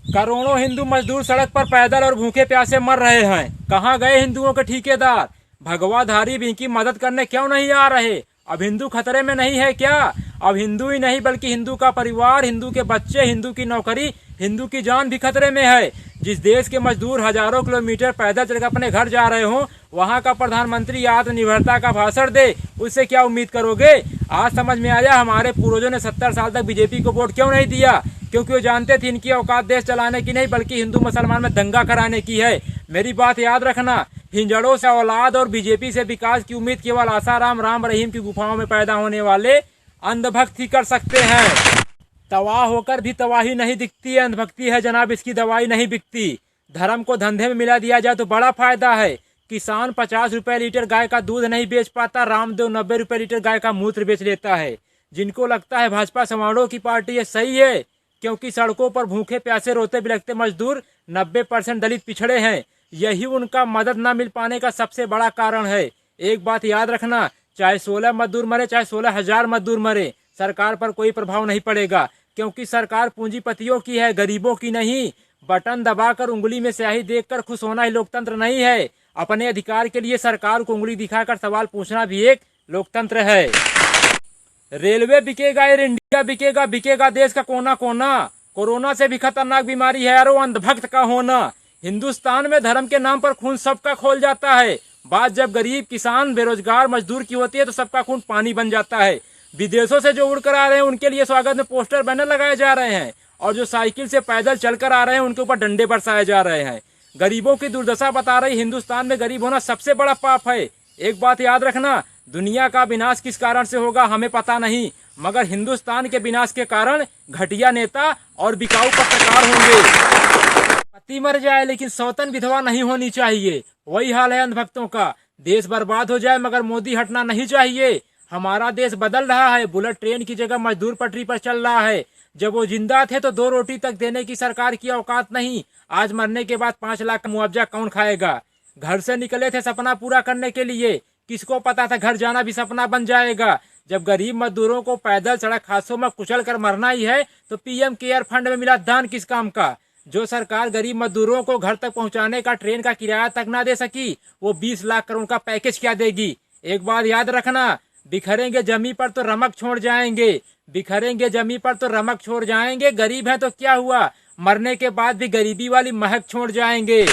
करोड़ों हिंदू मजदूर सड़क पर पैदल और भूखे प्यासे मर रहे हैं। कहाँ गए हिंदुओं के ठेकेदार? भगवाधारी भी इनकी मदद करने क्यों नहीं आ रहे? अब हिंदू खतरे में नहीं है क्या? अब हिंदू ही नहीं बल्कि हिंदू का परिवार, हिंदू के बच्चे, हिंदू की नौकरी, हिंदू की जान भी खतरे में है। जिस देश के मजदूर हजारों किलोमीटर पैदल चलकर अपने घर जा रहे हो, वहाँ का प्रधानमंत्री आत्मनिर्भरता का भाषण दे, उससे क्या उम्मीद करोगे? आज समझ में आया हमारे पूर्वजों ने 70 साल तक बीजेपी को वोट क्यों नहीं दिया। क्योंकि वो जानते थे इनकी औकात देश चलाने की नहीं बल्कि हिंदू मुसलमान में दंगा कराने की है। मेरी बात याद रखना, हिंजड़ों से औलाद और बीजेपी से विकास की उम्मीद केवल आसाराम राम रहीम की गुफाओं में पैदा होने वाले अंधभक्त ही कर सकते हैं। तबाह होकर भी तबाही नहीं दिखती है, अंधभक्ति है जनाब, इसकी दवाई नहीं बिकती। धर्म को धंधे में मिला दिया जाए तो बड़ा फायदा है। किसान 50 रुपए लीटर गाय का दूध नहीं बेच पाता, रामदेव 90 रुपए लीटर गाय का मूत्र बेच लेता है। जिनको लगता है भाजपा समारोह की पार्टी है, सही है, क्योंकि सड़कों पर भूखे प्यासे रोते बिलखते मजदूर 90% दलित पिछड़े हैं। यही उनका मदद न मिल पाने का सबसे बड़ा कारण है। एक बात याद रखना, चाहे 16 मजदूर मरे, चाहे 16,000 मजदूर मरे, सरकार पर कोई प्रभाव नहीं पड़ेगा, क्योंकि सरकार पूंजीपतियों की है, गरीबों की नहीं। बटन दबाकर उंगली में स्याही देखकर खुश होना ही लोकतंत्र नहीं है। अपने अधिकार के लिए सरकार को उंगली दिखाकर सवाल पूछना भी एक लोकतंत्र है। रेलवे बिकेगा, एयर इंडिया बिकेगा, बिकेगा देश का कोना कोना। कोरोना से भी खतरनाक बीमारी है यारो अंधभक्त का होना। हिंदुस्तान में धर्म के नाम पर खून सबका खोल जाता है। बात जब गरीब, किसान, बेरोजगार, मजदूर की होती है तो सबका खून पानी बन जाता है। विदेशों से जो उड़कर आ रहे हैं उनके लिए स्वागत में पोस्टर बैनर लगाए जा रहे हैं, और जो साइकिल से पैदल चलकर आ रहे हैं उनके ऊपर डंडे बरसाए जा रहे हैं। गरीबों की दुर्दशा बता रही हिंदुस्तान में गरीब होना सबसे बड़ा पाप है। एक बात याद रखना, दुनिया का विनाश किस कारण से होगा हमें पता नहीं, मगर हिंदुस्तान के विनाश के कारण घटिया नेता और बिकाऊ पत्रकार होंगे। पति मर जाए लेकिन सौतन विधवा नहीं होनी चाहिए, वही हाल है अंधभक्तों का। देश बर्बाद हो जाए मगर मोदी हटना नहीं चाहिए। हमारा देश बदल रहा है, बुलेट ट्रेन की जगह मजदूर पटरी पर चल रहा है। जब वो जिंदा थे तो 2 रोटी तक देने की सरकार की औकात नहीं, आज मरने के बाद 5 लाख का मुआवजा कौन खाएगा? घर से निकले थे सपना पूरा करने के लिए, किसको पता था घर जाना भी सपना बन जाएगा। जब गरीब मजदूरों को पैदल सड़क हादसों में कुचल कर मरना ही है तो पीएम केयर फंड में मिला दान किस काम का? जो सरकार गरीब मजदूरों को घर तक पहुंचाने का ट्रेन का किराया तक ना दे सकी, वो 20 लाख करोड़ का पैकेज क्या देगी? एक बात याद रखना, बिखरेंगे जमी पर तो रमक छोड़ जाएंगे, बिखरेंगे जमी पर तो रमक छोड़ जाएंगे। गरीब है तो क्या हुआ, मरने के बाद भी गरीबी वाली महक छोड़ जाएंगे।